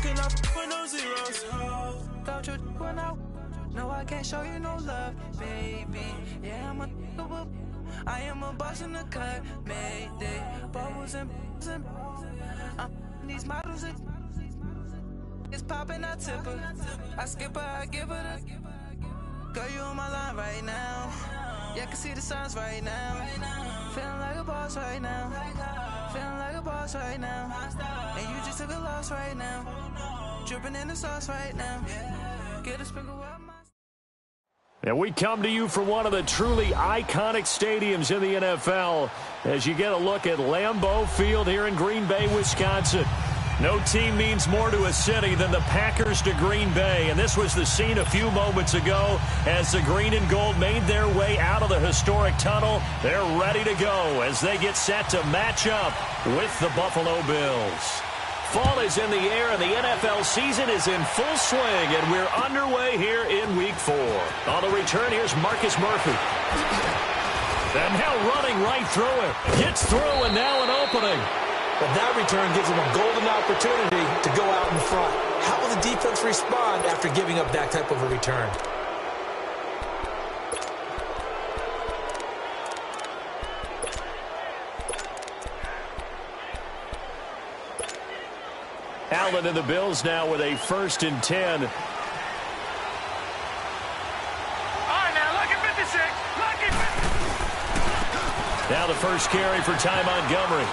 cannot with no zeros. Don't you when no, I can't show you no love, baby. Yeah, I am a boss in the cut, mayday. Bubbles and these models it's popping, I tip her. I skip her, I give her the. Girl, you on my line right now. Yeah, I can see the signs right now. Feeling like a boss right now. Feeling like a boss right now. And you just took a loss right now. Dripping in the sauce right now. Get a sprinkle up my. And we come to you from one of the truly iconic stadiums in the NFL as you get a look at Lambeau Field here in Green Bay, Wisconsin. No team means more to a city than the Packers to Green Bay, and this was the scene a few moments ago as the green and gold made their way out of the historic tunnel. They're ready to go as they get set to match up with the Buffalo Bills. Fall is in the air, and the NFL season is in full swing, and we're underway here in Week 4. On the return, here's Marcus Murphy. And now running right through it. Gets through, and now an opening. But that return gives them a golden opportunity to go out in front. How will the defense respond after giving up that type of a return? Allen and the Bills now with a 1st and 10. All right, now look at 56. Look at 50. Now the first carry for Ty Montgomery.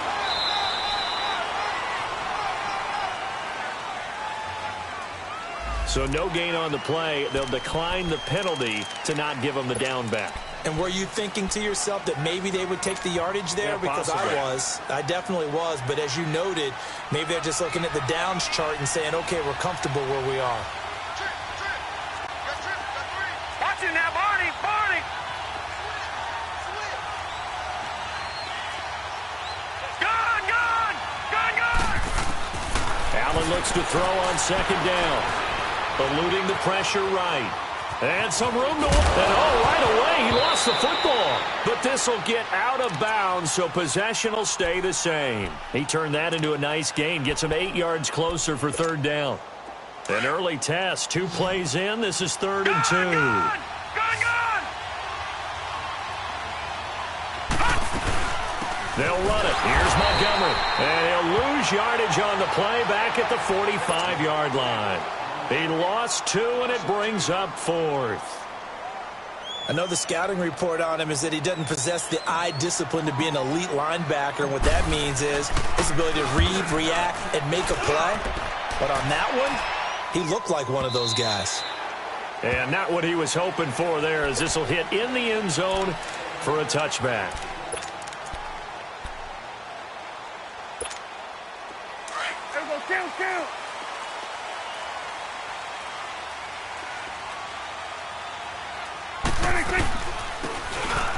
So no gain on the play. They'll decline the penalty to not give them the down back. And were you thinking to yourself that maybe they would take the yardage there? Yeah, because possibly. I definitely was. But as you noted, maybe they're just looking at the downs chart and saying, okay, we're comfortable where we are. Watch it now, Barney. Barney. Gone, gone, gone, gone. Allen looks to throw on 2nd down. Eluding the pressure right. And some room to... And right away, he lost the football. But this will get out of bounds, so possession will stay the same. He turned that into a nice gain. Gets him 8 yards closer for 3rd down. An early test. 2 plays in. This is 3rd and 2. Gone, gone, gone. They'll run it. Here's Montgomery. And he'll lose yardage on the play back at the 45-yard line. He lost 2, and it brings up 4th. I know the scouting report on him is that he doesn't possess the eye discipline to be an elite linebacker, and what that means is his ability to read, react, and make a play. But on that one, he looked like one of those guys. And not what he was hoping for there, as this will hit in the end zone for a touchback. There we go, count.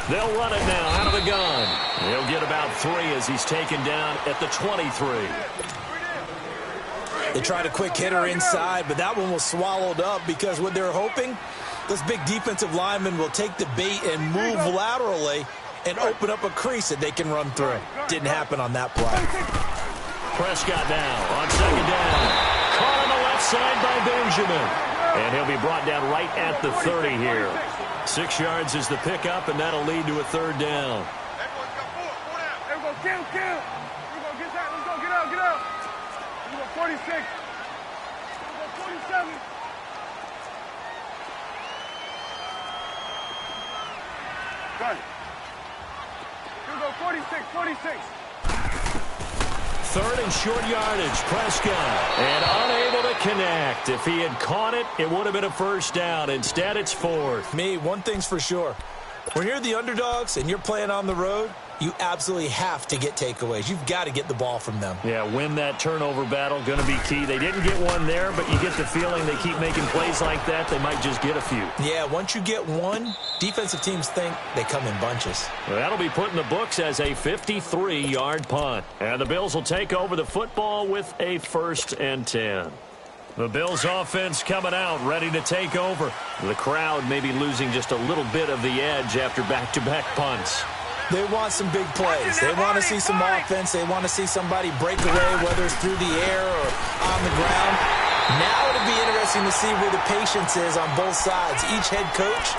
They'll run it now out of the gun. He'll get about 3 as he's taken down at the 23. They tried a quick hitter inside, but that one was swallowed up because what they're hoping, those big defensive linemen will take the bait and move laterally and open up a crease that they can run through. Didn't happen on that play. Prescott now on 2nd down. Caught on the left side by Benjamin. And he'll be brought down right at the 30 here. 6 yards is the pickup, and that'll lead to a 3rd down. There we go, count. Here we go, get that. Let's go, get out. Here we go, 46. Here we go, 47. Done. Here we go, 46. 3rd and short yardage, Prescott. And unable to connect. If he had caught it, it would have been a 1st down. Instead, it's 4th. One thing's for sure. When you're the underdogs and you're playing on the road, you absolutely have to get takeaways. You've got to get the ball from them. Yeah, win that turnover battle, going to be key. They didn't get one there, but you get the feeling they keep making plays like that, they might just get a few. Yeah, once you get one, defensive teams think they come in bunches. Well, that'll be put in the books as a 53-yard punt. And the Bills will take over the football with a 1st and 10. The Bills offense coming out, ready to take over. The crowd may be losing just a little bit of the edge after back-to-back punts. They want some big plays. They want to see some offense. They want to see somebody break away, whether it's through the air or on the ground. Now it'll be interesting to see where the patience is on both sides. Each head coach,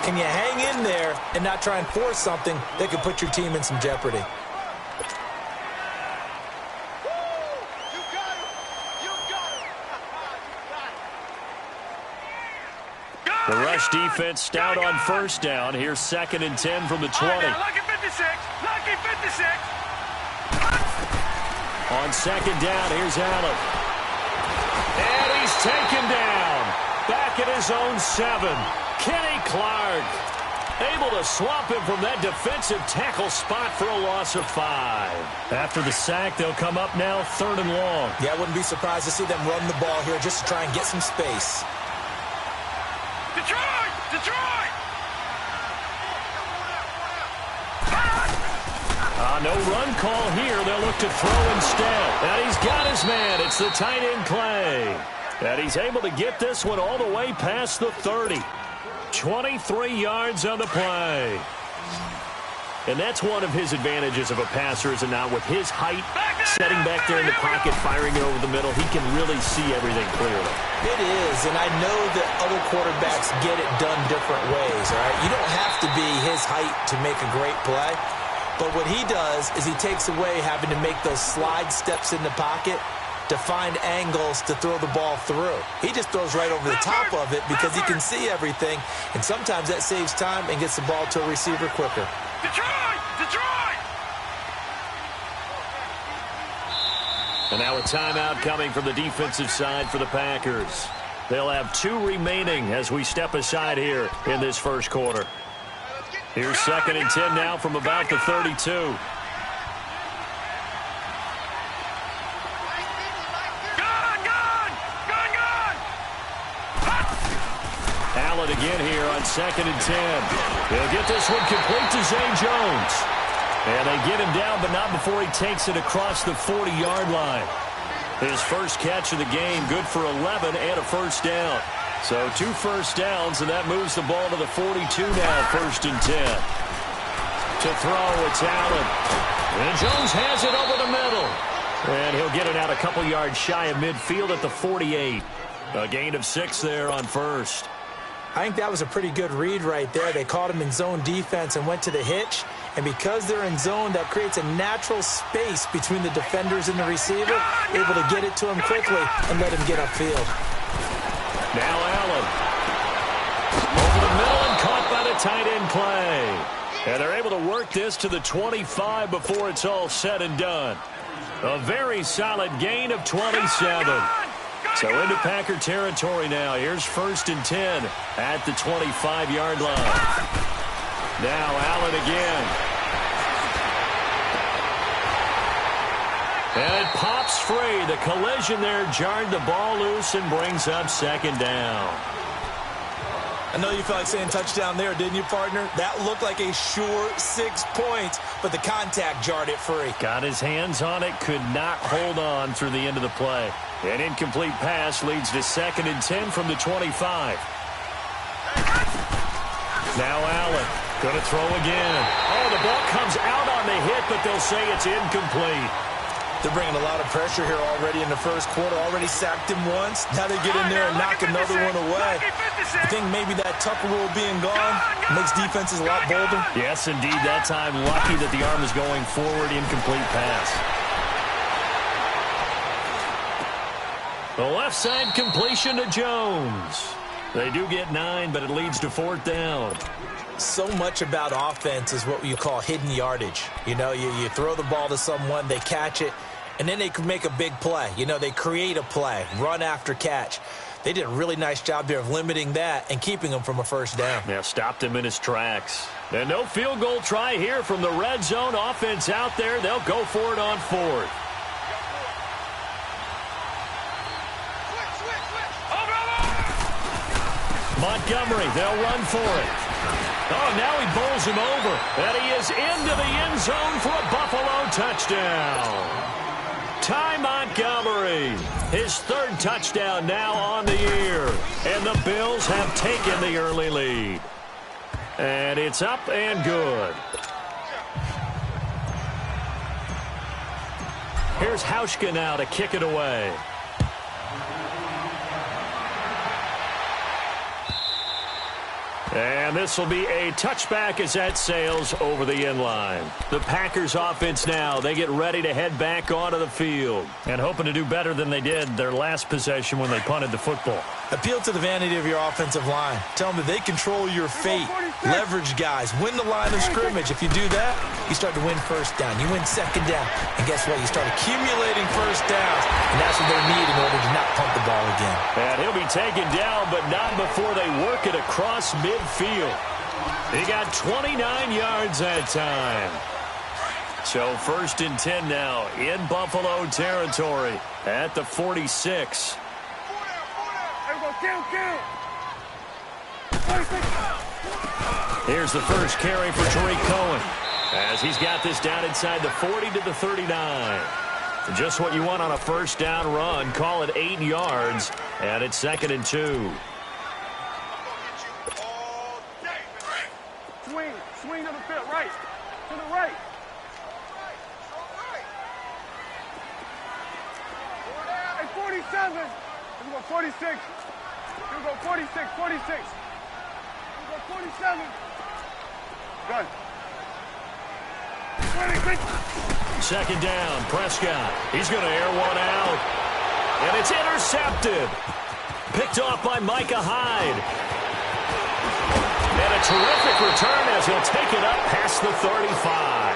can you hang in there and not try and force something that could put your team in some jeopardy? The rush defense stout on first down. Here's 2nd and 10 from the 20. Lucky 56. Lucky 56. On 2nd down, here's Allen. And he's taken down. Back at his own 7. Kenny Clark able to swap him from that defensive tackle spot for a loss of 5. After the sack, they'll come up now 3rd and long. Yeah, I wouldn't be surprised to see them run the ball here just to try and get some space. Detroit! Detroit! No run call here. They'll look to throw instead. And he's got his man. It's the tight end Clay. And he's able to get this one all the way past the 30. 23 yards on the play. And that's one of his advantages of a passer, is it not? With his height, setting back there in the pocket, firing it over the middle, he can really see everything clearly. It is, and I know that other quarterbacks get it done different ways, all right? You don't have to be his height to make a great play, but what he does is he takes away having to make those slide steps in the pocket to find angles to throw the ball through. He just throws right over the top of it because he can see everything, and sometimes that saves time and gets the ball to a receiver quicker. Detroit! Detroit! And now a timeout coming from the defensive side for the Packers. They'll have 2 remaining as we step aside here in this first quarter. Here's 2nd and 10 now from about the 32. Allen again here on 2nd and 10. He'll get this one complete to Zay Jones. And they get him down, but not before he takes it across the 40-yard line. His first catch of the game, good for 11 and a first down. So 2 first downs, and that moves the ball to the 42 now, 1st and 10. To throw, it's Allen. And Jones has it over the middle. And he'll get it out a couple yards shy of midfield at the 48. A gain of 6 there on first. I think that was a pretty good read right there. They caught him in zone defense and went to the hitch. And because they're in zone, that creates a natural space between the defenders and the receiver, able to get it to him quickly and let him get upfield. Now Allen. Over the middle and caught by the tight end Clay. And they're able to work this to the 25 before it's all said and done. A very solid gain of 27. So into Packer territory now. Here's 1st and 10 at the 25-yard line. Now Allen again. And it pops free. The collision there jarred the ball loose and brings up 2nd down. I know you felt like saying touchdown there, didn't you, partner? That looked like a sure 6 points, but the contact jarred it free. Got his hands on it, could not hold on through the end of the play. An incomplete pass leads to 2nd and 10 from the 25. Now Allen, going to throw again. Oh, the ball comes out on the hit, but they'll say it's incomplete. They're bringing a lot of pressure here already in the first quarter. Already sacked him once. Now they get in there and knock another one away. I think maybe that Tucker rule being gone makes defenses a lot bolder. Yes, indeed. That time, lucky that the arm is going forward. Incomplete pass. The left side completion to Jones. They do get 9, but it leads to 4th down. So much about offense is what you call hidden yardage. You know, you throw the ball to someone, they catch it, and then they can make a big play. You know, they create a play, run after catch. They did a really nice job there of limiting that and keeping him from a first down. Yeah, stopped him in his tracks. And no field goal try here from the red zone. Offense out there. They'll go for it on 4th. Montgomery, they'll run for it. Oh, now he bowls him over. And he is into the end zone for a Buffalo touchdown. Ty Montgomery, his 3rd touchdown now on the year. And the Bills have taken the early lead. And it's up and good. Here's Hauschka now to kick it away. And this will be a touchback as that sails over the end line. The Packers offense now, they get ready to head back onto the field and hoping to do better than they did their last possession when they punted the football. Appeal to the vanity of your offensive line. Tell them that they control your fate. Leverage guys. Win the line of scrimmage. If you do that, you start to win first down. You win second down. And guess what? You start accumulating first downs. And that's what they need in order to not punt the ball again. And he'll be taken down, but not before they work it across midfield. He got 29 yards that time. So 1st and 10 now in Buffalo territory at the 46. Here's the first carry for Tariq Cohen as he's got this down inside the 40 to the 39. Just what you want on a first down run. Call it 8 yards, and it's 2nd and 2. Swing to the field, right. To the right. Hey, 47. Here we go, 46. Here we go, 46, 46. Here we go, 47. Good. 26. 2nd down, Prescott. He's going to air one out. And it's intercepted. Picked off by Micah Hyde. And a terrific return as he'll take it up past the 35.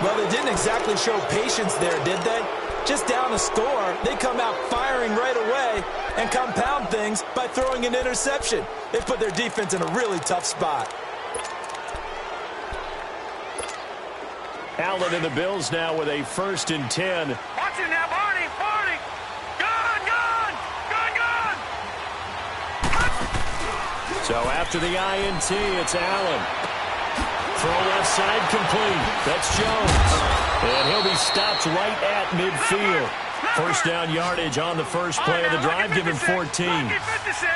Well, they didn't exactly show patience there, did they? Just down a score, they come out firing right away and compound things by throwing an interception. They put their defense in a really tough spot. Allen and the Bills now with a 1st and 10. Watch it now, Barney. So after the INT, it's Allen. Throw left side complete. That's Jones. And he'll be stopped right at midfield. First down yardage on the first play of the drive, give him 14.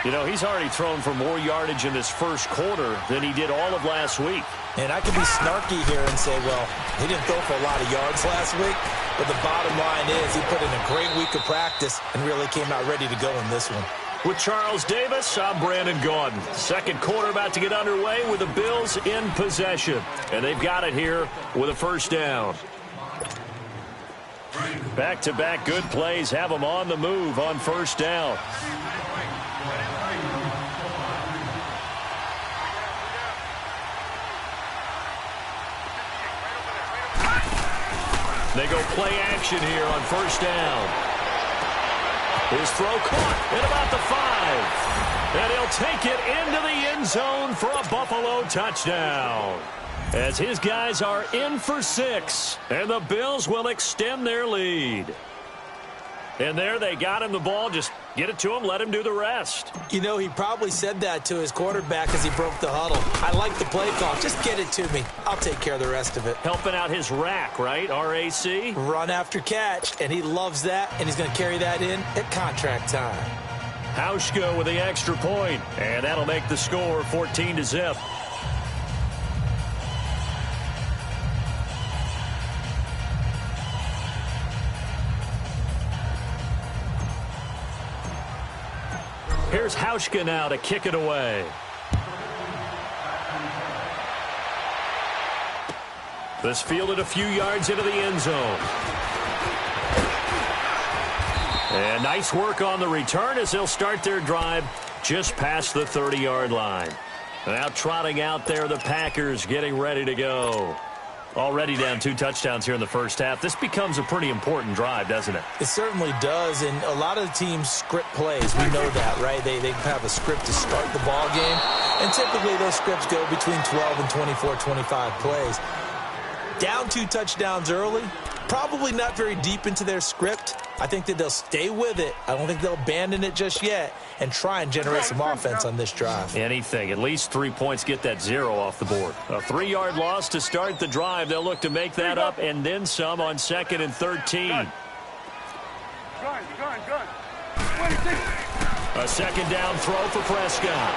You know, he's already thrown for more yardage in this first quarter than he did all of last week. And I could be snarky here and say, well, he didn't throw for a lot of yards last week. But the bottom line is he put in a great week of practice and really came out ready to go in this one. With Charles Davis, I'm Brandon Gaudin. Second quarter about to get underway with the Bills in possession. And they've got it here with a first down. Back-to-back good plays have them on the move on first down. They go play action here on first down. His throw caught at about the 5. And he'll take it into the end zone for a Buffalo touchdown. As his guys are in for 6. And the Bills will extend their lead. And there they got him the ball. Just get it to him, let him do the rest. You know, he probably said that to his quarterback as he broke the huddle. I like the play call. Just get it to me. I'll take care of the rest of it. Helping out his rack, right? RAC? Run after catch, and he loves that, and he's going to carry that in at contract time. Hauschka with the extra point, and that'll make the score 14-0. Here's Hauschka now to kick it away. This fielded a few yards into the end zone. And nice work on the return as they'll start their drive just past the 30-yard line. Now trotting out there, the Packers getting ready to go. Already down 2 touchdowns here in the first half. This becomes a pretty important drive, doesn't it? It certainly does, and a lot of the teams script plays. We know that, right? They have a script to start the ball game, and typically those scripts go between 12 and 24, 25 plays. Down 2 touchdowns early, probably not very deep into their script. I think that they'll stay with it. I don't think they'll abandon it just yet and try and generate some offense on this drive. Anything. At least 3 points, get that 0 off the board. A 3-yard loss to start the drive. They'll look to make that up and then some on 2nd and 13. Gun. A 2nd down throw for Prescott.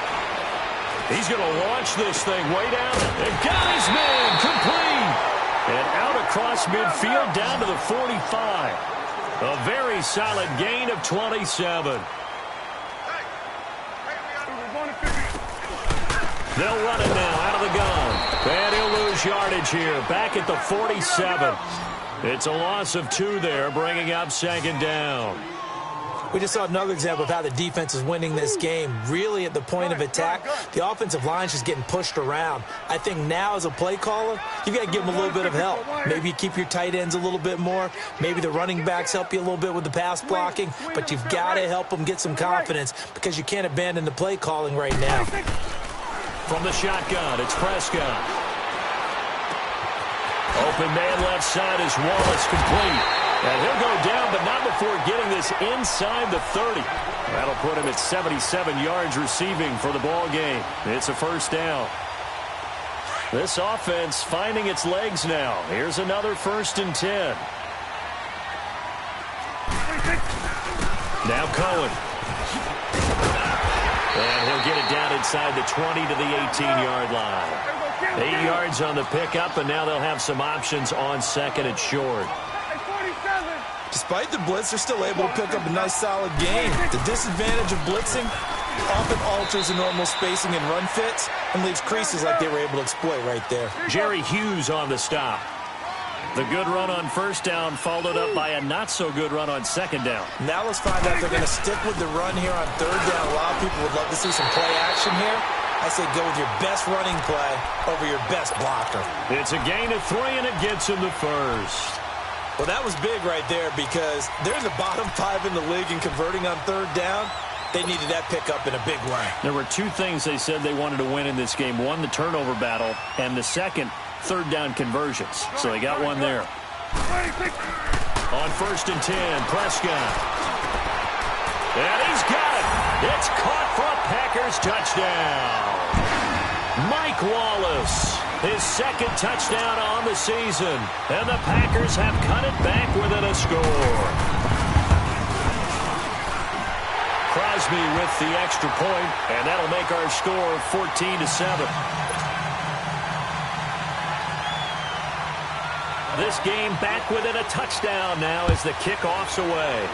He's going to launch this thing way down. And got his man complete. And out across midfield down to the 45. A very solid gain of 27. They'll run it now out of the gun. And he'll lose yardage here. Back at the 47. It's a loss of 2 there, bringing up second down. We just saw another example of how the defense is winning this game. Really at the point of attack, the offensive line is just getting pushed around. I think now as a play caller, you got to give them a little bit of help. Maybe you keep your tight ends a little bit more. Maybe the running backs help you a little bit with the pass blocking. But you've got to help them get some confidence because you can't abandon the play calling right now. From the shotgun, it's Prescott. Open man left side is Wallace, complete. And he'll go down, but not before getting this inside the 30. That'll put him at 77 yards receiving for the ball game. It's a first down. This offense finding its legs now. Here's another 1st and 10. Now Cohen. And he'll get it down inside the 20 to the 18-yard line. 8 yards on the pickup, and now they'll have some options on 2nd and short. Despite the blitz, they're still able to pick up a nice, solid game. The disadvantage of blitzing often alters the normal spacing and run fits and leaves creases like they were able to exploit right there. Jerry Hughes on the stop. The good run on 1st down followed up by a not-so-good run on 2nd down. Now let's find out if they're going to stick with the run here on 3rd down. A lot of people would love to see some play action here. I say go with your best running play over your best blocker. It's a gain of 3, and it gets him the 1st. Well, that was big right there because they're in the bottom 5 in the league in converting on 3rd down. They needed that pickup in a big way. There were 2 things they said they wanted to win in this game. One, the turnover battle, and the second, 3rd down conversions. So they got one there. On 1st and 10, Prescott. And he's got it. It's caught for a Packers touchdown. Mike Wallace, his 2nd touchdown on the season. And the Packers have cut it back within a score. Crosby with the extra point, and that'll make our score 14-7. This game back within a touchdown now as the kickoff's away.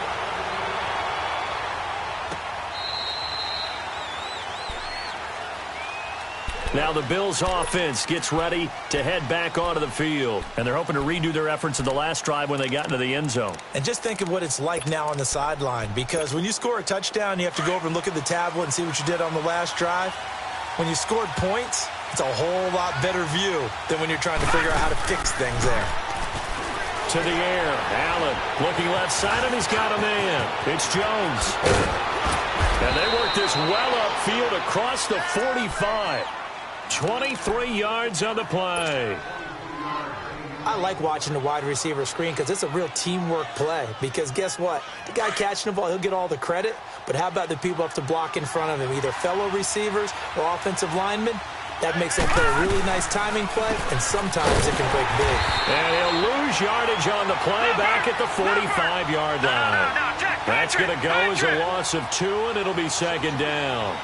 Now the Bills offense gets ready to head back onto the field. And they're hoping to redo their efforts in the last drive when they got into the end zone. And just think of what it's like now on the sideline. Because when you score a touchdown, you have to go over and look at the tablet and see what you did on the last drive. When you scored points, it's a whole lot better view than when you're trying to figure out how to fix things there. To the air, Allen looking left side, and he's got a man. It's Jones. And they work this well upfield across the 45. 23 yards on the play. I like watching the wide receiver screen because it's a real teamwork play. Because guess what? The guy catching the ball, he'll get all the credit. But how about the people up to block in front of him, either fellow receivers or offensive linemen? That makes him play a really nice timing play, and sometimes it can break big. And he'll lose yardage on the play back at the 45-yard line. That's going to go as a loss of 2, and it'll be 2nd down.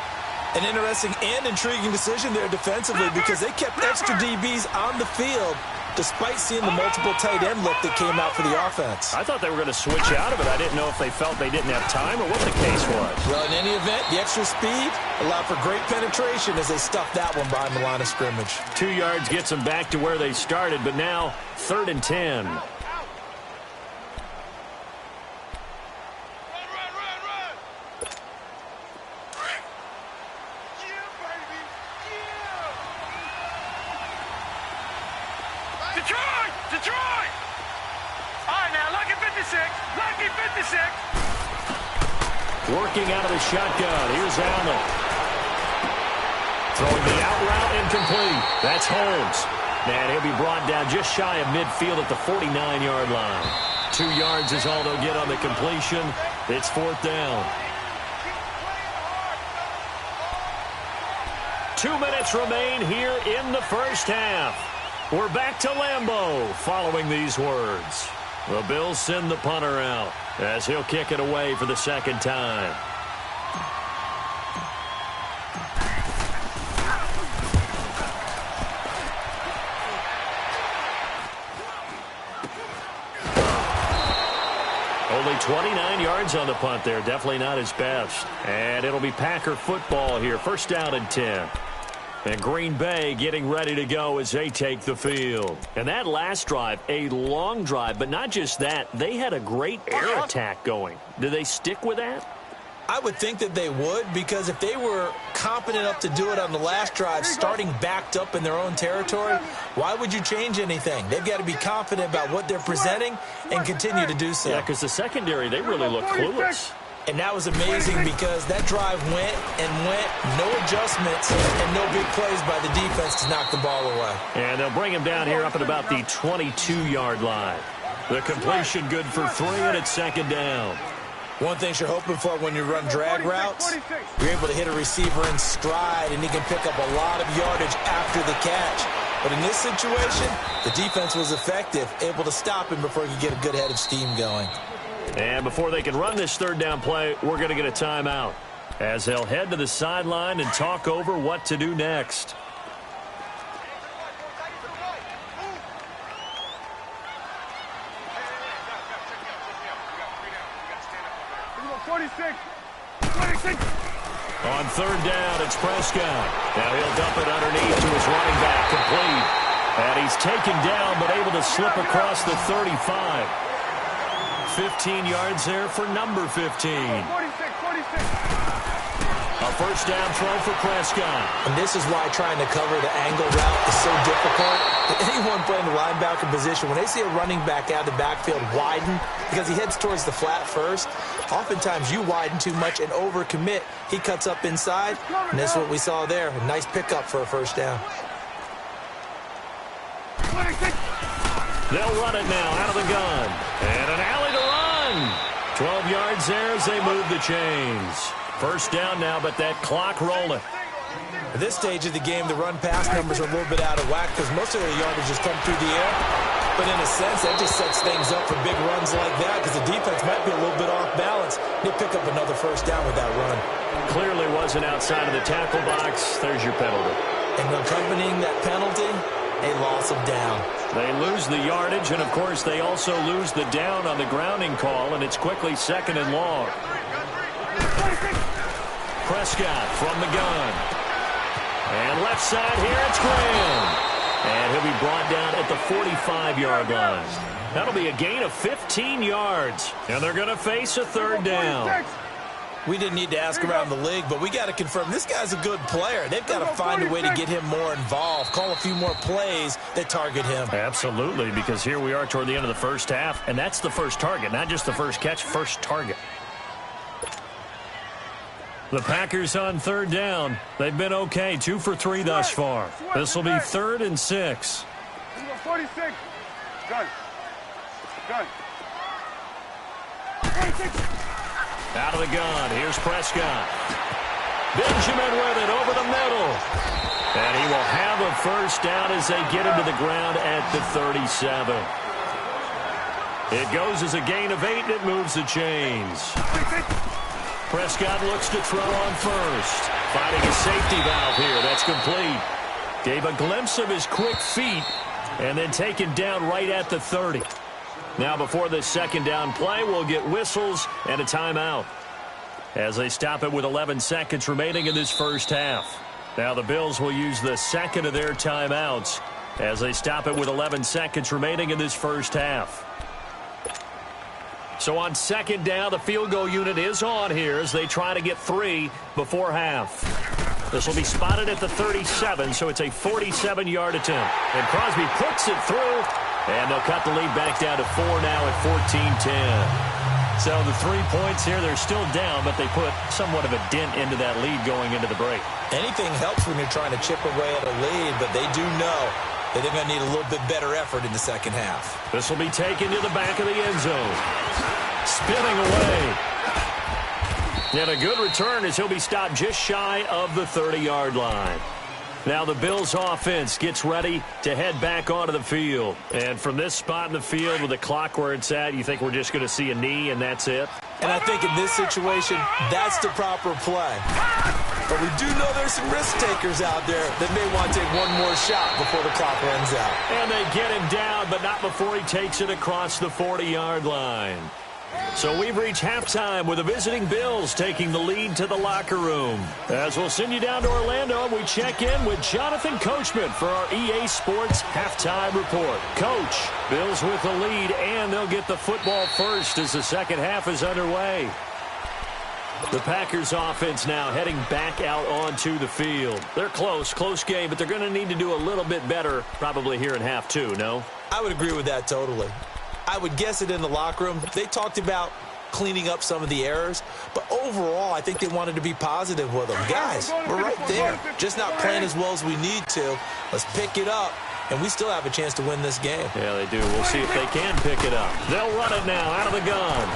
An interesting and intriguing decision there defensively because they kept extra DBs on the field despite seeing the multiple tight end look that came out for the offense. I thought they were going to switch out of it. I didn't know if they felt they didn't have time or what the case was. Well, in any event, the extra speed allowed for great penetration as they stuffed that one behind the line of scrimmage. 2 yards gets them back to where they started, but now 3rd and 10. Detroit! All right, now, lucky 56. Lucky 56. Working out of the shotgun. Here's Allen. Throwing the out route incomplete. That's Holmes. And he'll be brought down just shy of midfield at the 49-yard line. 2 yards is all they'll get on the completion. It's 4th down. 2 minutes remain here in the first half. We're back to Lambeau following these words. The Bills send the punter out as he'll kick it away for the 2nd time. Only 29 yards on the punt there. Definitely not his best. And it'll be Packer football here. 1st down and 10. And Green Bay getting ready to go as they take the field. And that last drive, a long drive, but not just that. They had a great air attack going. Do they stick with that? I would think that they would, because if they were competent enough to do it on the last drive, starting backed up in their own territory, why would you change anything? They've got to be confident about what they're presenting and continue to do so. Yeah, because the secondary, they really look clueless. And that was amazing because that drive went and went, no adjustments, and no big plays by the defense to knock the ball away. And they'll bring him down here up at about the 22-yard line. The completion good for 3, and it's second down. One thing you're hoping for when you run drag routes, you're able to hit a receiver in stride, and he can pick up a lot of yardage after the catch. But in this situation, the defense was effective, able to stop him before he could get a good head of steam going. And before they can run this third down play, we're going to get a timeout, as they'll head to the sideline and talk over what to do next. 26. On third down, it's Prescott. Now he'll dump it underneath to his running back, complete. And he's taken down, but able to slip across the 35. 15 yards there for number 15. 46. A first down throw for Prescott. And this is why trying to cover the angle route is so difficult. Anyone playing the linebacker position, when they see a running back out of the backfield widen, because he heads towards the flat first, oftentimes you widen too much and overcommit. He cuts up inside, and that's what we saw there. A nice pickup for a first down. 26. They'll run it now out of the gun. And an alley to run. 12 yards there as they move the chains. First down now, but that clock rolling. At this stage of the game, the run-pass numbers are a little bit out of whack because most of the yardage has come through the air. But in a sense, that just sets things up for big runs like that because the defense might be a little bit off balance. They pick up another first down with that run. Clearly wasn't outside of the tackle box. There's your penalty. And accompanying that penalty, a loss of down. They lose the yardage, and, of course, they also lose the down on the grounding call, and it's quickly second and long. Prescott from the gun. And left side here, it's Graham. And he'll be brought down at the 45-yard line. That'll be a gain of 15 yards. And they're going to face a third down. We didn't need to ask around the league, but we got to confirm this guy's a good player. They've got to find a way to get him more involved, call a few more plays that target him. Absolutely, because here we are toward the end of the first half, and that's the first target, not just the first catch, first target. The Packers on third down. They've been okay, 2 for 3 thus far. This will be 3rd and 6. 46. Gun. Out of the gun. Here's Prescott. Benjamin with it over the middle. And he will have a first down as they get him to the ground at the 37. It goes as a gain of 8, and it moves the chains. Prescott looks to throw on first. Finding a safety valve here. That's complete. Gave a glimpse of his quick feet and then taken down right at the 30. Now before this second down play, we'll get whistles and a timeout as they stop it with 11 seconds remaining in this first half. Now the Bills will use the second of their timeouts as they stop it with 11 seconds remaining in this first half. So on second down, the field goal unit is on here as they try to get 3 before half. This will be spotted at the 37, so it's a 47-yard attempt. And Crosby puts it through, and they'll cut the lead back down to 4 now at 14-10. So the 3 points here, they're still down, but they put somewhat of a dent into that lead going into the break. Anything helps when you're trying to chip away at a lead, but they do know that they're going to need a little bit better effort in the second half. This will be taken to the back of the end zone. Spinning away. And a good return as he'll be stopped just shy of the 30-yard line. Now the Bills offense gets ready to head back onto the field. And from this spot in the field with the clock where it's at, you think we're just going to see a knee and that's it? And I think in this situation, that's the proper play. But we do know there's some risk takers out there that may want to take one more shot before the clock runs out. And they get him down, but not before he takes it across the 40-yard line. So we've reached halftime with the visiting Bills taking the lead to the locker room. As we'll send you down to Orlando, we check in with Jonathan Coachman for our EA Sports Halftime Report. Coach, Bills with the lead, and they'll get the football first as the second half is underway. The Packers offense now heading back out onto the field. They're close game, but they're going to need to do a little bit better probably here in half two, no? I would agree with that totally. I would guess it in the locker room. They talked about cleaning up some of the errors, but overall, I think they wanted to be positive with them. Guys, we're right there. Just not playing as well as we need to. Let's pick it up, and we still have a chance to win this game. Yeah, they do. We'll see if they can pick it up. They'll run it now out of the gun.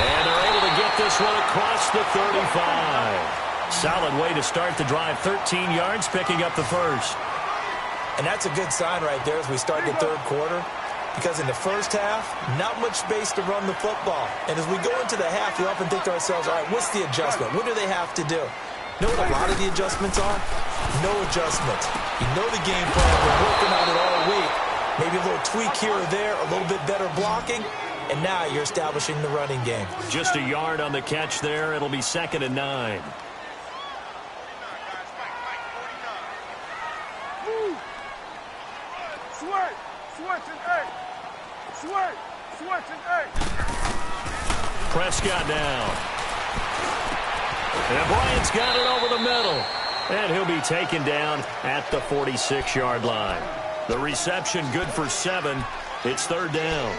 And they're able to get this one across the 35. Solid way to start the drive. 13 yards, picking up the first. And that's a good sign right there as we start the third quarter. Because in the first half, not much space to run the football. And as we go into the half, we often think to ourselves, all right, what's the adjustment? What do they have to do? You know what a lot of the adjustments are? No adjustments. You know the game plan. We're working on it all week. Maybe a little tweak here or there, a little bit better blocking. And now you're establishing the running game. Just a yard on the catch there. It'll be 2nd and 9. Prescott down. And Bryant's got it over the middle. And he'll be taken down at the 46-yard line. The reception good for 7. It's 3rd down.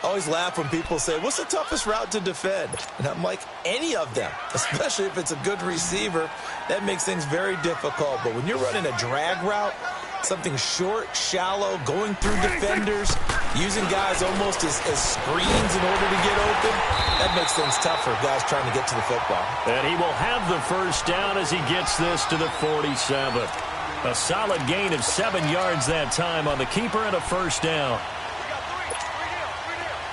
I always laugh when people say, what's the toughest route to defend? And I'm like, any of them, especially if it's a good receiver. That makes things very difficult. But when you're running a drag route, something short, shallow, going through defenders, using guys almost as screens in order to get open, that makes things tough for guys trying to get to the football. And he will have the first down as he gets this to the 47. A solid gain of 7 yards that time on the keeper and a first down.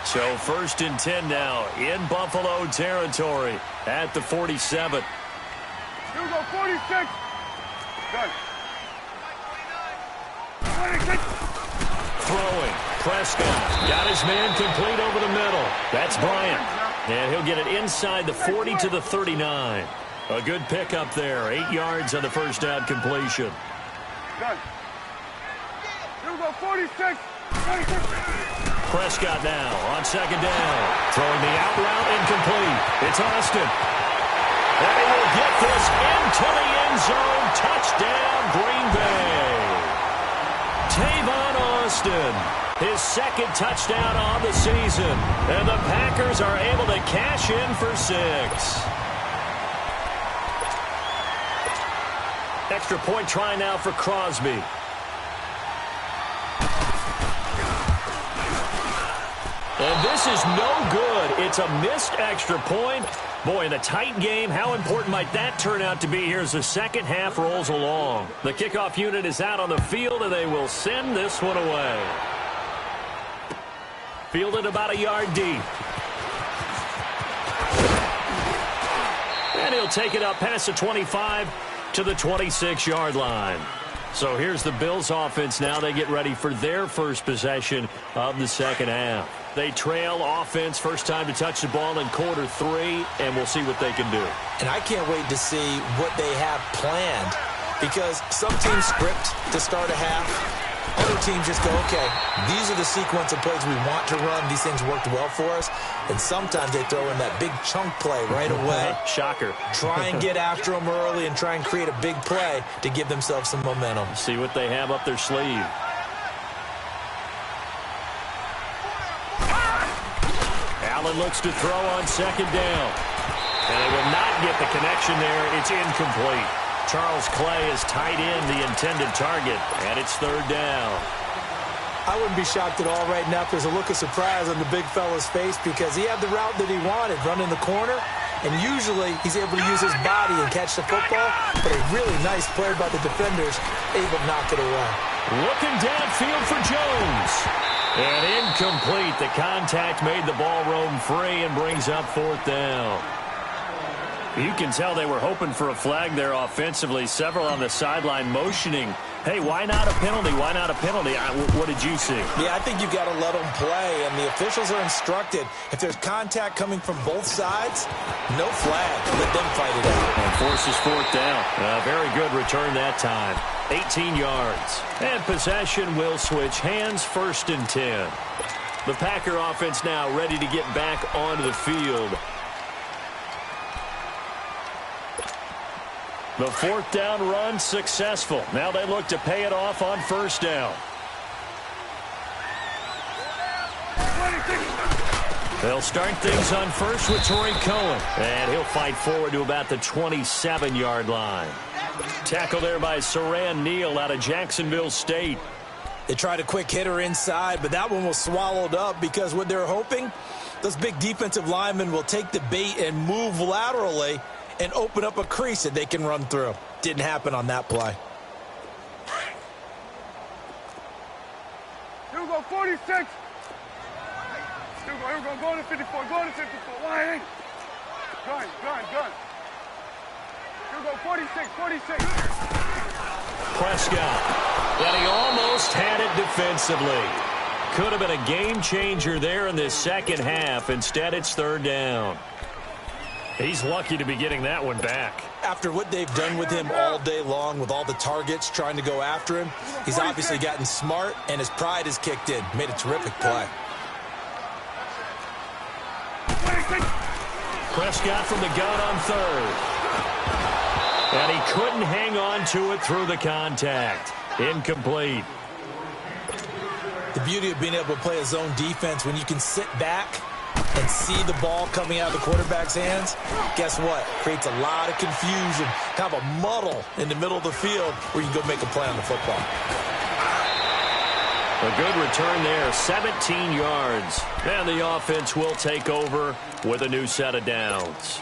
So 1st and 10 now in Buffalo territory at the 47. Here we go, 46. Done. Throwing. Prescott got his man complete over the middle. That's Bryant. And he'll get it inside the 40 to the 39. A good pickup there. 8 yards on the first down completion. Done. Here we go, 46. 46. Prescott now on 2nd down. Throwing the out route incomplete. It's Austin. And he will get this into the end zone. Touchdown, Green Bay. Tavon Austin, his 2nd touchdown on the season. And the Packers are able to cash in for 6. Extra point try now for Crosby. And this is no good. It's a missed extra point. Boy, in a tight game, how important might that turn out to be here as the second half rolls along? The kickoff unit is out on the field, and they will send this one away. Fielded about a yard deep. And he'll take it up past the 25 to the 26-yard line. So here's the Bills offense now. They get ready for their first possession of the second half. They trail offense, first time to touch the ball in quarter 3, and we'll see what they can do. And I can't wait to see what they have planned, because some teams script to start a half. Other teams just go, okay, these are the sequence of plays we want to run. These things worked well for us. And sometimes they throw in that big chunk play right away. Shocker. Try and get after them early and try and create a big play to give themselves some momentum. See what they have up their sleeve. Allen looks to throw on 2nd down. And they will not get the connection there. It's incomplete. Charles Clay is tied in the intended target, and it's 3rd down. I wouldn't be shocked at all right now if there's a look of surprise on the big fella's face, because he had the route that he wanted, running the corner, and usually he's able to use his body and catch the football, but a really nice play by the defenders, able to knock it away. Looking downfield for Jones. And incomplete. The contact made the ball roam free and brings up 4th down. You can tell they were hoping for a flag there offensively. Several on the sideline motioning Hey, why not a penalty? Why not a penalty? What did you see? Yeah, I think you've got to let them play, and the officials are instructed. If there's contact coming from both sides, no flag. Let them fight it out. And forces fourth down. Very good return that time. 18 yards. And possession will switch hands, 1st and 10. The Packer offense now ready to get back onto the field. The 4th down run successful. Now they look to pay it off on 1st down. They'll start things on 1st with Torrey Cohen. And he'll fight forward to about the 27-yard line. Tackle there by Saran Neal out of Jacksonville State. They tried a quick hitter inside, but that one was swallowed up because what they're hoping, those big defensive linemen will take the bait and move laterally and open up a crease that they can run through. Didn't happen on that play. Here we go, 46. Here we go, go to 54, go to 54. Line. Gun. Here we go, 46. Prescott. And he almost had it defensively. Could have been a game changer there in this second half. Instead, it's 3rd down. He's lucky to be getting that one back. After what they've done with him all day long, with all the targets trying to go after him, he's obviously gotten smart, and his pride has kicked in. Made a terrific play. Prescott from the gun on 3rd. And he couldn't hang on to it through the contact. Incomplete. The beauty of being able to play a zone defense, when you can sit back and see the ball coming out of the quarterback's hands, guess what? Creates a lot of confusion, kind of a muddle in the middle of the field where you can go make a play on the football. A good return there, 17 yards. And the offense will take over with a new set of downs.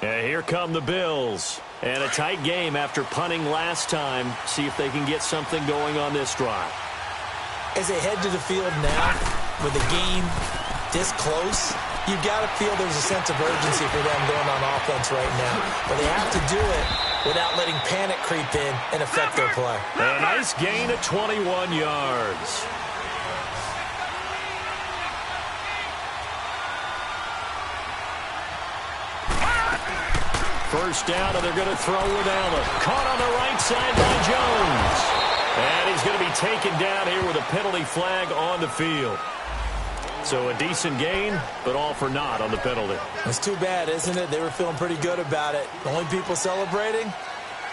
And here come the Bills. And a tight game after punting last time. See if they can get something going on this drive. As they head to the field now, with the game this close, you've got to feel there's a sense of urgency for them going on offense right now. But they have to do it without letting panic creep in and affect their play. A nice gain of 21 yards. First down, and they're going to throw with Allen. Caught on the right side by Jones. And he's going to be taken down here with a penalty flag on the field. So a decent gain, but all for naught on the penalty. It's too bad, isn't it? They were feeling pretty good about it. The only people celebrating,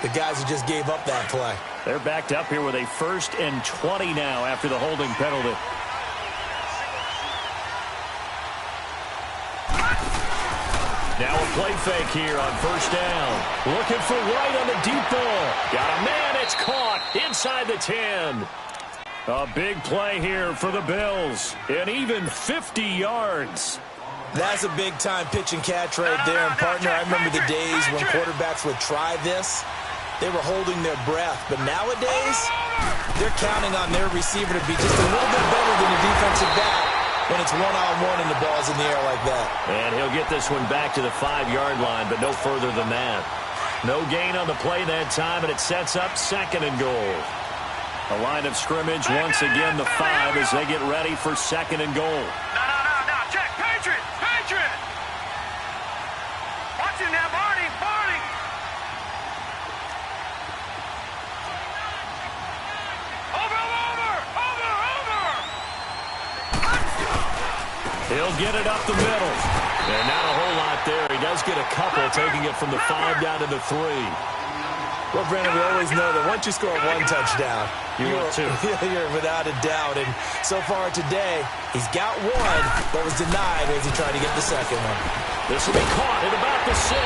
the guys who just gave up that play. They're backed up here with a 1st and 20 now after the holding penalty. Now a play fake here on 1st down. Looking for White on the deep ball. Got a man, it's caught inside the 10. A big play here for the Bills. And even 50 yards. That's a big-time pitch and catch right there. And, partner, I remember the days when quarterbacks would try this. They were holding their breath. But nowadays, they're counting on their receiver to be just a little bit better than the defensive back when it's one-on-one and the ball's in the air like that. And he'll get this one back to the 5-yard line, but no further than that. No gain on the play that time, and it sets up 2nd and goal. The line of scrimmage, once again, the 5 as they get ready for 2nd and goal. No. Check. Patriot. Watch him now, Barney. Over. He'll get it up the middle. And not a whole lot there. He does get a couple, taking it from the 5 down to the 3. Well, Brandon, we always know that once you score one touchdown, you're without a doubt. And so far today, he's got one, but was denied as he tried to get the second one. This will be caught at about the 6.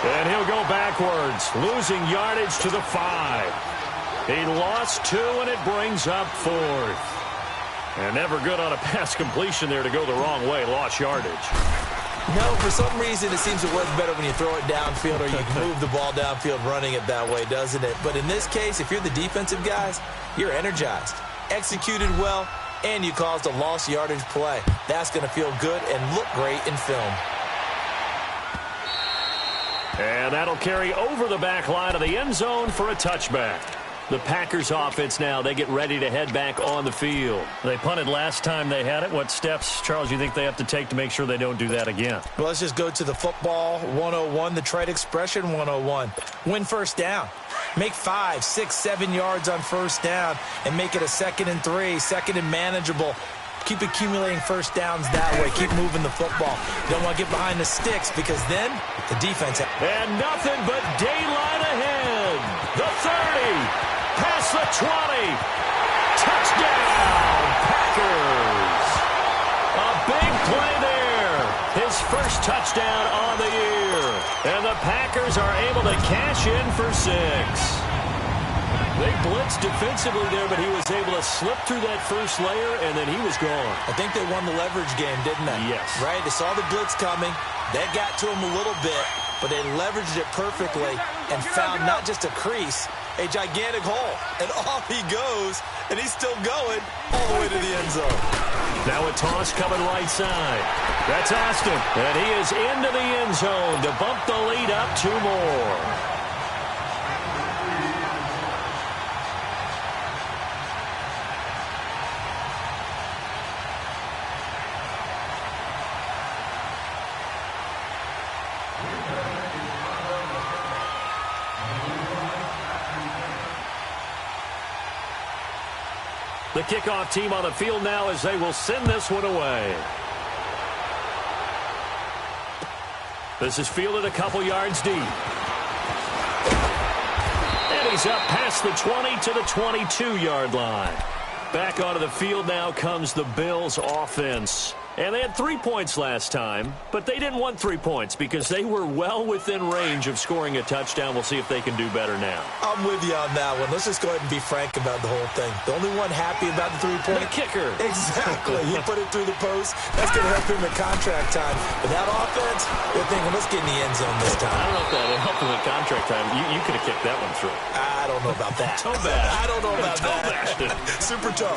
And he'll go backwards, losing yardage to the 5. He lost 2, and it brings up 4th. And never good on a pass completion there to go the wrong way. Lost yardage. No, for some reason it seems to work better when you throw it downfield or you can move the ball downfield running it that way, doesn't it? But in this case, if you're the defensive guys, you're energized, executed well, and you caused a lost yardage play. That's going to feel good and look great in film. And that'll carry over the back line of the end zone for a touchback. The Packers offense now, they get ready to head back on the field. They punted last time they had it. What steps, Charles, you think they have to take to make sure they don't do that again? Well, let's just go to the football 101, the trade expression 101. Win first down. Make 5, 6, 7 yards on first down and make it a 2nd and 3, 2nd and manageable. Keep accumulating first downs that way. Keep moving the football. You don't want to get behind the sticks because then the defense... And nothing but daylight ahead. The 30. Past the 20. Touchdown, Packers. A big play there. His first touchdown on the year. And the Packers are able to cash in for 6. They blitzed defensively there, but he was able to slip through that first layer, and then he was gone. I think they won the leverage game, didn't they? Yes. Right? They saw the blitz coming. That got to him a little bit, but they leveraged it perfectly and found not just a crease, a gigantic hole. And off he goes, and he's still going all the way to the end zone. Now a toss coming right side. That's Austin, and he is into the end zone to bump the lead up 2 more. The kickoff team on the field now as they will send this one away. This is fielded a couple yards deep. And he's up past the 20 to the 22-yard line. Back onto the field now comes the Bills offense. And they had 3 points last time, but they didn't want 3 points because they were well within range of scoring a touchdown. We'll see if they can do better now. I'm with you on that one. Let's just go ahead and be frank about the whole thing. The only one happy about the 3-point. The kicker. Exactly. He put it through the post. That's going to help him in contract time. But that offense, they're thinking, let's get in the end zone this time. I don't know if that helped him in contract time. You could have kicked that one through. I don't know about that. Toe bash. I don't know about toe that. Bashed it. Super toe.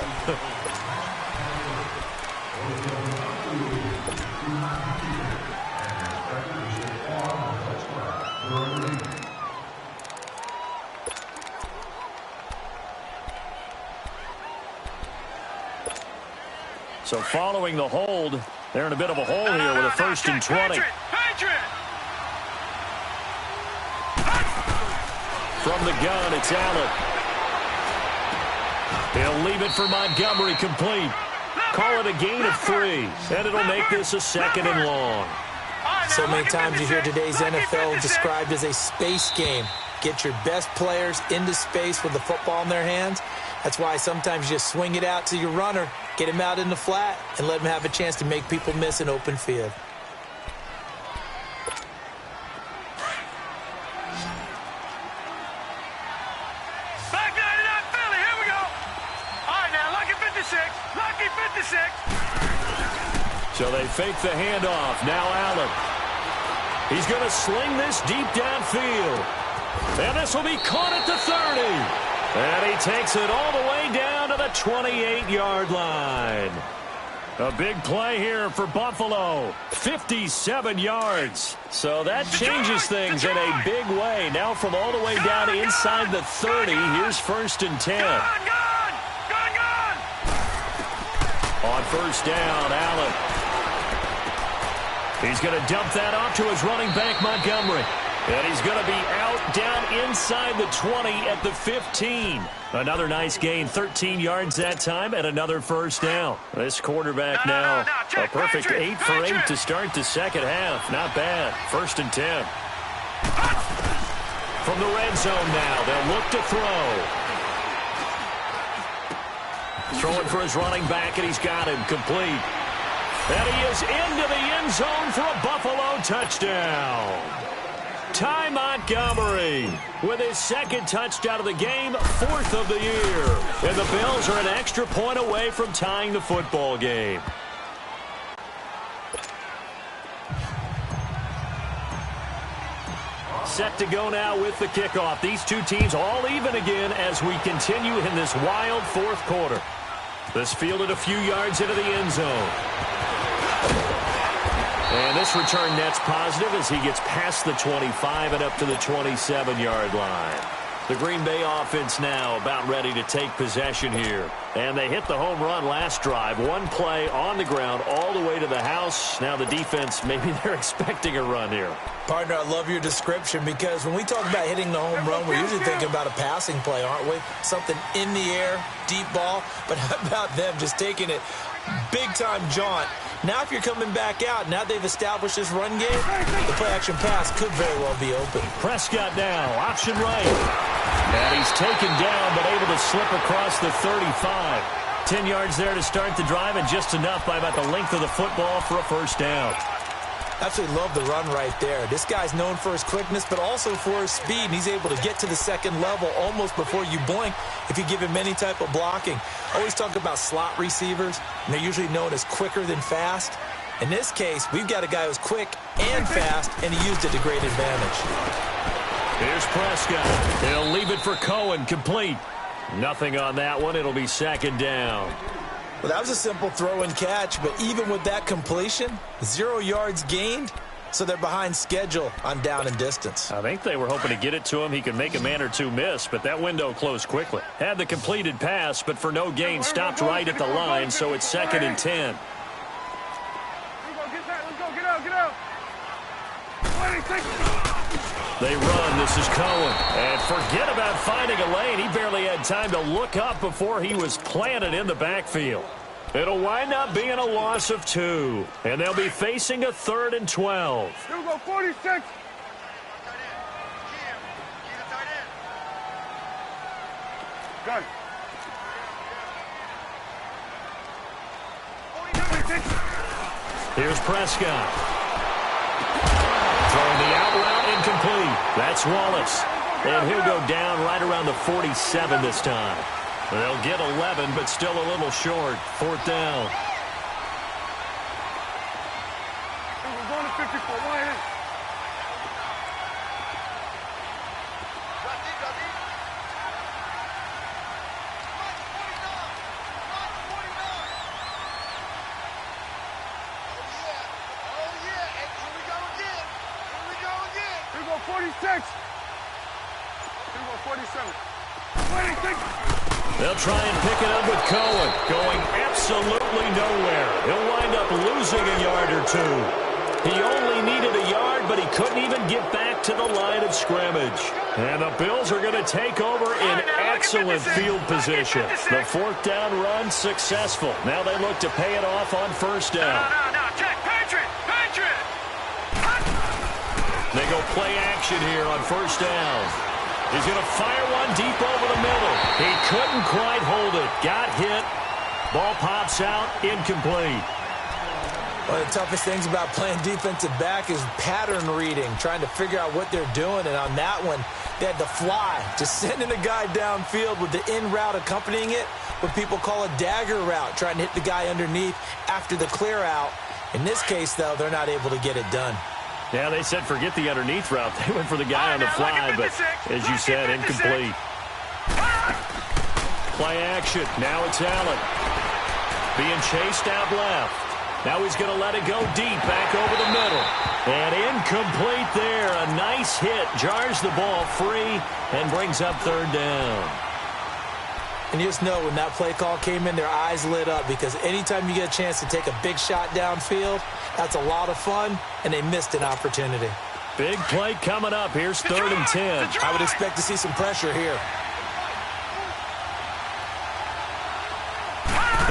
So following the hold, they're in a bit of a hole here with a 1st and 20. From the gun, it's Allen. He'll leave it for Montgomery complete. Call it a gain of 3, and it'll make this a 2nd and long. So many times you hear today's NFL described as a space game. Get your best players into space with the football in their hands. That's why sometimes you just swing it out to your runner, get him out in the flat, and let him have a chance to make people miss an open field. Back 99 Philly, here we go. All right, now, lucky 56, lucky 56. So they fake the handoff. Now Allen. He's going to sling this deep downfield. And this will be caught at the 30. And he takes it all the way down to the 28-yard line. A big play here for Buffalo. 57 yards. So that changes things in a big way. Now from all the way down inside the 30, here's 1st and 10. Gone! On first down, Allen. He's going to dump that off to his running back, Montgomery. And he's going to be out down inside the 20 at the 15. Another nice gain, 13 yards that time, and another 1st down. This quarterback now, a perfect 8 for 8 to start the second half. Not bad. 1st and 10. From the red zone now, they'll look to throw. Throwing for his running back, and he's got him complete. And he is into the end zone for a Buffalo touchdown. Ty Montgomery with his 2nd touchdown of the game, 4th of the year. And the Bills are an extra point away from tying the football game. Set to go now with the kickoff. These two teams all even again as we continue in this wild 4th quarter. This fielded a few yards into the end zone. And this return net's positive as he gets past the 25 and up to the 27-yard line. The Green Bay offense now about ready to take possession here. And they hit the home run last drive. One play on the ground all the way to the house. Now the defense, maybe they're expecting a run here. Partner, I love your description because when we talk about hitting the home run, we're usually thinking about a passing play, aren't we? Something in the air, deep ball. But how about them just taking it big-time jaunt? Now if you're coming back out, now they've established this run game, the play-action pass could very well be open. Prescott now, option right. And he's taken down, but able to slip across the 35. 10 yards there to start the drive, and just enough by about the length of the football for a first down. Absolutely love the run right there. This guy's known for his quickness, but also for his speed, and he's able to get to the second level almost before you blink if you give him any type of blocking. I always talk about slot receivers, and they're usually known as quicker than fast. In this case, we've got a guy who's quick and fast, and he used it to great advantage. Here's Prescott. He'll leave it for Cohen, complete. Nothing on that one. It'll be second down. Well, that was a simple throw and catch, but even with that completion, 0 yards gained, so they're behind schedule on down and distance. I think they were hoping to get it to him. He could make a man or two miss, but that window closed quickly. Had the completed pass, but for no gain, stopped right at the line, so it's 2nd and 10. Let's go, get out. 26. They run. This is Cohen. And forget about finding a lane. He barely had time to look up before he was planted in the backfield. It'll wind up being a loss of 2. And they'll be facing a 3rd and 12. Here we go, 46. Gun. 46. Here's Prescott. Throwing the out route, incomplete. That's Wallace. And he'll go down right around the 47 this time. They'll get 11, but still a little short. 4th down. We're going to 54. Why is? Here we go, 46. Here we go, 47. 26. They'll try and pick it up with Cohen. Going absolutely nowhere. He'll wind up losing a yard or 2. He only needed a yard, but he couldn't even get back to the line of scrimmage. And the Bills are going to take over in excellent field position. The 4th down run successful. Now they look to pay it off on 1st down. No, check, Patriot. They go play action here on 1st down. He's going to fire one deep over the middle. He couldn't quite hold it. Got hit. Ball pops out. Incomplete. One of the toughest things about playing defensive back is pattern reading, trying to figure out what they're doing. And on that one, they had to fly, just sending a guy downfield with the in route accompanying it, what people call a dagger route, trying to hit the guy underneath after the clear out. In this case, though, they're not able to get it done. Yeah, they said forget the underneath route. They went for the guy on the fly, but as you said, incomplete. Play action. Now it's Allen. Being chased out left. Now he's going to let it go deep back over the middle. And incomplete there. A nice hit. Jars the ball free and brings up 3rd down. And you just know when that play call came in, their eyes lit up because anytime you get a chance to take a big shot downfield, that's a lot of fun, and they missed an opportunity. Big play coming up. Here's 3rd and 10. I would expect to see some pressure here.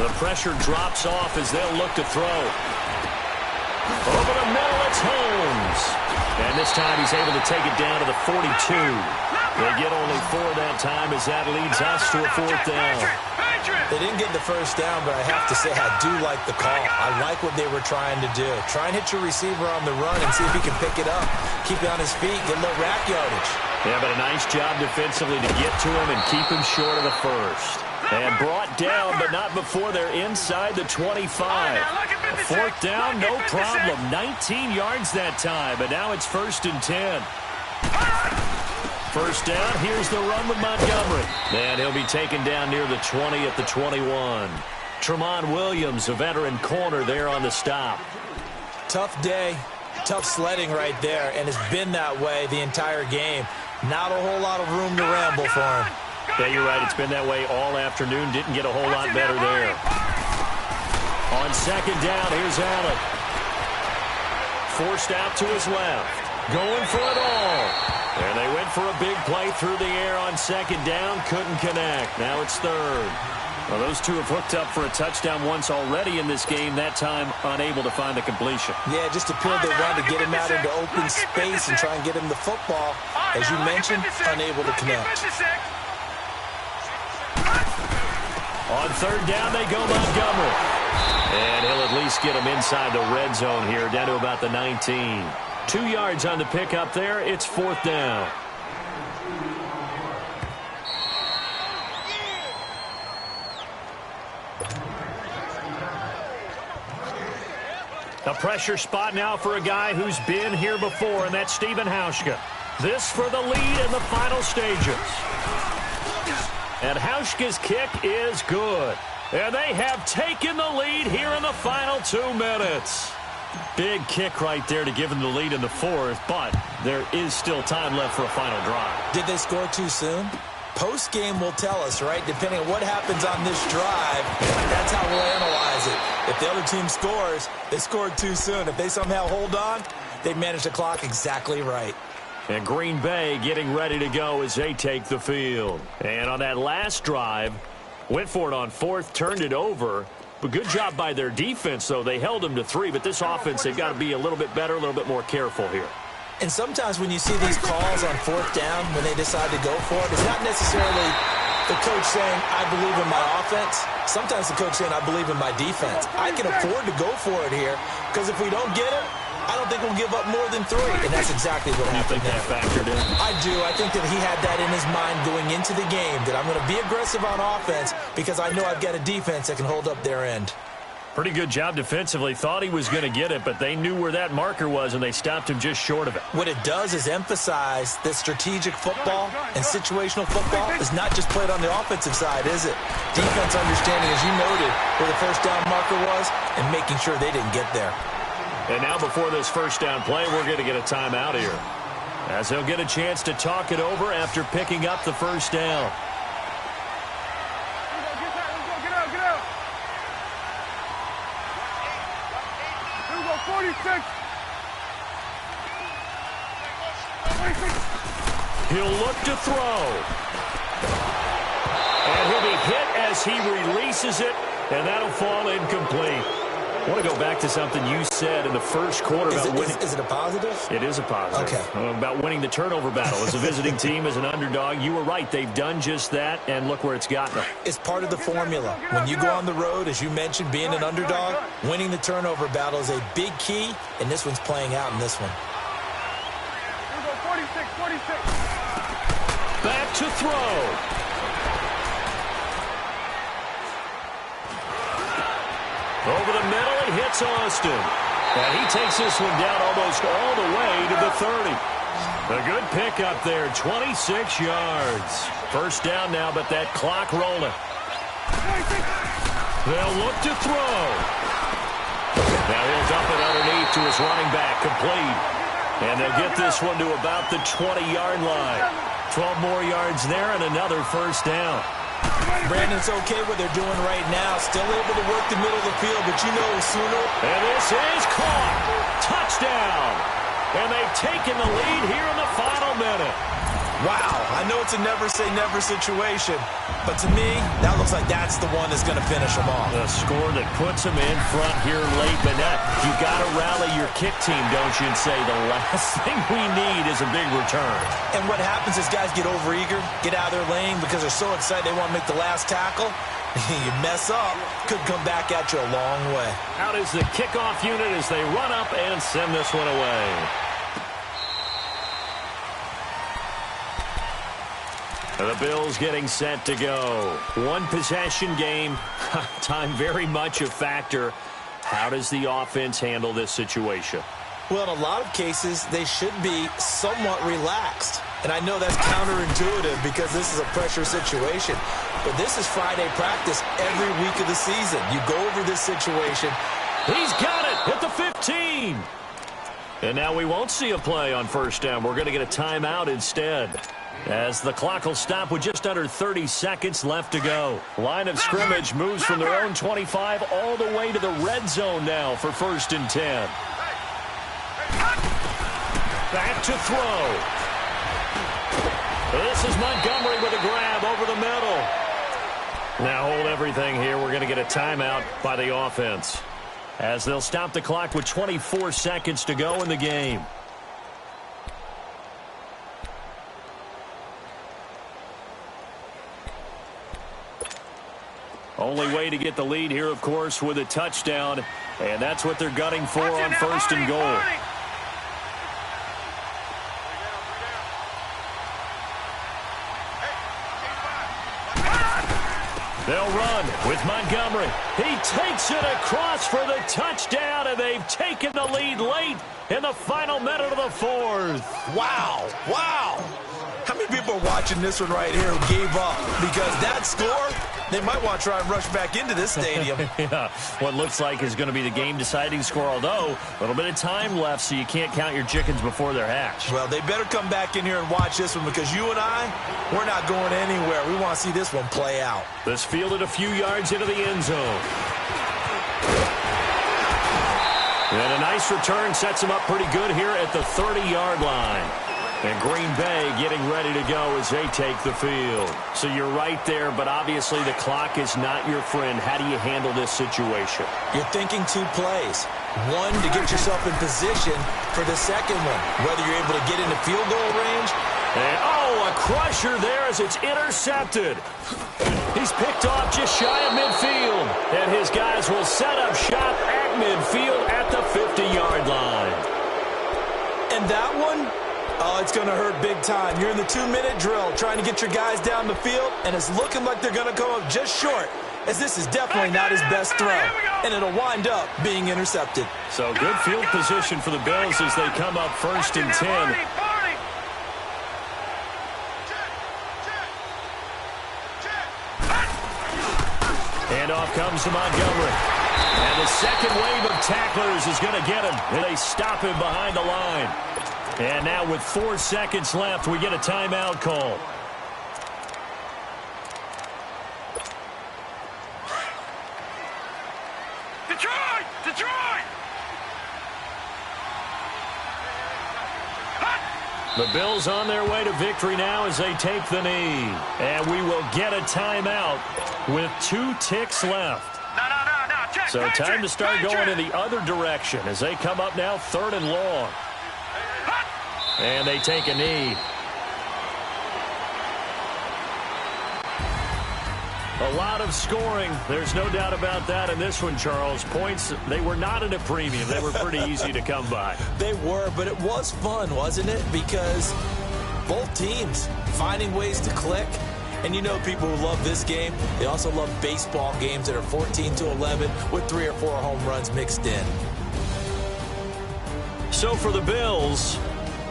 The pressure drops off as they'll look to throw. Over the middle, it's Holmes. And this time he's able to take it down to the 42. They get only 4 that time as that leads us to a 4th down. They didn't get the 1st down, but I have to say I do like the call. I like what they were trying to do. Try and hit your receiver on the run and see if he can pick it up. Keep it on his feet, get a little rack yardage. Yeah, but a nice job defensively to get to him and keep him short of the 1st. And brought down, but not before they're inside the 25. A 4th down, no problem. 19 yards that time, but now it's 1st and 10. 1st down, here's the run with Montgomery. And he'll be taken down near the 20 at the 21. Tremont Williams, a veteran corner there on the stop. Tough day, tough sledding right there, and it's been that way the entire game. Not a whole lot of room to ramble for him. Yeah, you're right. It's been that way all afternoon. Didn't get a whole lot better there. On second down, here's Allen. Forced out to his left. Going for it all. And they went for a big play through the air on second down. Couldn't connect. Now it's third. Well, those two have hooked up for a touchdown once already in this game. That time, unable to find the completion. Yeah, just appeared they wanted to get him out into open space and try and get him the football. As you mentioned, unable to connect. On third down, they go Montgomery. And he'll at least get him inside the red zone here, down to about the 19. 2 yards on the pickup there. It's fourth down. A pressure spot now for a guy who's been here before, and that's Stephen Hauschka. This for the lead in the final stages. And Hauschka's kick is good. And they have taken the lead here in the final 2 minutes. Big kick right there to give them the lead in the fourth, but there is still time left for a final drive. Did they score too soon? Post-game will tell us, right? Depending on what happens on this drive, that's how we'll analyze it. If the other team scores, they scored too soon. If they somehow hold on, they manage the clock exactly right. And Green Bay getting ready to go as they take the field. And on that last drive, went for it on fourth, turned it over. But good job by their defense, though. They held them to 3, but this offense, they've got to be a little bit better, a little bit more careful here. And sometimes when you see these calls on fourth down, when they decide to go for it, it's not necessarily the coach saying, I believe in my offense. Sometimes the coach saying, I believe in my defense. I can afford to go for it here, because if we don't get it, I don't think we'll give up more than 3. And that's exactly what happened. You think that factored in? I do. I think that he had that in his mind going into the game, that I'm going to be aggressive on offense because I know I've got a defense that can hold up their end. Pretty good job defensively. Thought he was going to get it, but they knew where that marker was, and they stopped him just short of it. What it does is emphasize that strategic football and situational football is not just played on the offensive side, is it? Defense understanding, as you noted, where the first down marker was and making sure they didn't get there. And now before this first down play, we're going to get a timeout here, as they'll get a chance to talk it over after picking up the first down. Get out. 46. He'll look to throw. And he'll be hit as he releases it, and that'll fall incomplete. I want to go back to something you said in the first quarter about winning. Is it a positive? It is a positive. Okay. About winning the turnover battle. As a visiting team, as an underdog, you were right. They've done just that, and look where it's gotten them. It's part of the formula. When you go on the road, as you mentioned, being an underdog, winning the turnover battle is a big key, and this one's playing out in this one. 46. Back to throw. Over the middle, he hits Austin. And he takes this one down almost all the way to the 30. A good pickup there, 26 yards. First down now, but that clock rolling. They'll look to throw. Now he'll dump it underneath to his running back, complete. And they'll get this one to about the 20-yard line. 12 more yards there and another first down. Brandon's okay what they're doing right now. Still able to work the middle of the field, but you know sooner. And this is caught. Touchdown. And they've taken the lead here in the final minute. Wow, I know it's a never-say-never situation, but to me, that looks like that's the one that's going to finish them off. The score that puts them in front here late, but you got to rally your kick team, don't you, and say the last thing we need is a big return. And what happens is guys get overeager, get out of their lane because they're so excited they want to make the last tackle. You mess up, could come back at you a long way. Out is the kickoff unit as they run up and send this one away. The Bills getting set to go. One possession game. Time very much a factor. How does the offense handle this situation? Well, in a lot of cases, they should be somewhat relaxed. And I know that's counterintuitive because this is a pressure situation. But this is Friday practice every week of the season. You go over this situation. He's got it at the 15. And now we won't see a play on first down. We're going to get a timeout instead, as the clock will stop with just under 30 seconds left to go. Line of scrimmage moves from their own 25 all the way to the red zone now for 1st and 10. Back to throw. This is Montgomery with a grab over the middle. Now hold everything here. We're going to get a timeout by the offense, as they'll stop the clock with 24 seconds to go in the game. Only way to get the lead here, of course, with a touchdown, and that's what they're gunning for on 1st and goal. They'll run with Montgomery. He takes it across for the touchdown, and they've taken the lead late in the final minute of the 4th. Wow. Wow. How many people are watching this one right here who gave up? Because that score, they might want to try and rush back into this stadium. Yeah, what looks like is going to be the game-deciding score, although a little bit of time left, so you can't count your chickens before they're hatched. Well, they better come back in here and watch this one, because you and I, we're not going anywhere. We want to see this one play out. This fielded a few yards into the end zone. And a nice return sets him up pretty good here at the 30-yard line. And Green Bay getting ready to go as they take the field. So you're right there, but obviously the clock is not your friend. How do you handle this situation? You're thinking 2 plays. One, to get yourself in position for the second one, whether you're able to get into field goal range. And, a crusher there as it's intercepted. He's picked off just shy of midfield. And his guys will set up shop at midfield at the 50-yard line. And that one, it's going to hurt big time. You're in the 2-minute drill trying to get your guys down the field, and it's looking like they're going to come up just short, as this is definitely not his best throw, and it'll wind up being intercepted. So good field position for the Bills as they come up 1st and 10. And off comes to Montgomery. And the second wave of tacklers is going to get him, and they stop him behind the line. And now with 4 seconds left, we get a timeout call. Detroit! Detroit! The Bills on their way to victory now as they take the knee. And we will get a timeout with 2 ticks left. No. So time to start going in the other direction as they come up now 3rd and long. And they take a knee. A lot of scoring. There's no doubt about that in this one, Charles. Points, they were not at a premium. They were pretty easy to come by. They were, but it was fun, wasn't it? Because both teams finding ways to click. And you know people who love this game, they also love baseball games that are 14-11 with 3 or 4 home runs mixed in. So for the Bills,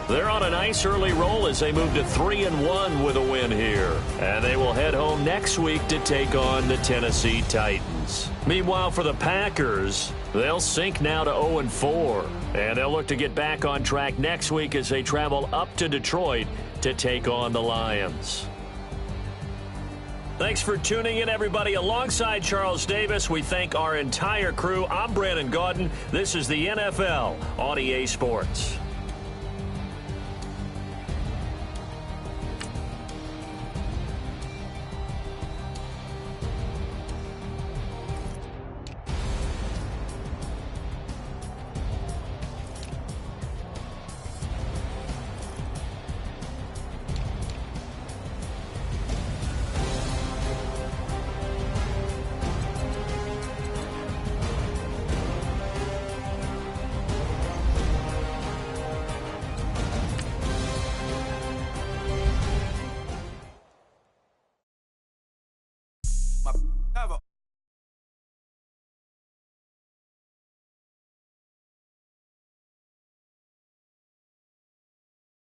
they're on a nice early roll as they move to 3-1 with a win here. And they will head home next week to take on the Tennessee Titans. Meanwhile, for the Packers, they'll sink now to 0-4. And they'll look to get back on track next week as they travel up to Detroit to take on the Lions. Thanks for tuning in, everybody. Alongside Charles Davis, we thank our entire crew. I'm Brandon Gaudin. This is the NFL on EA Sports.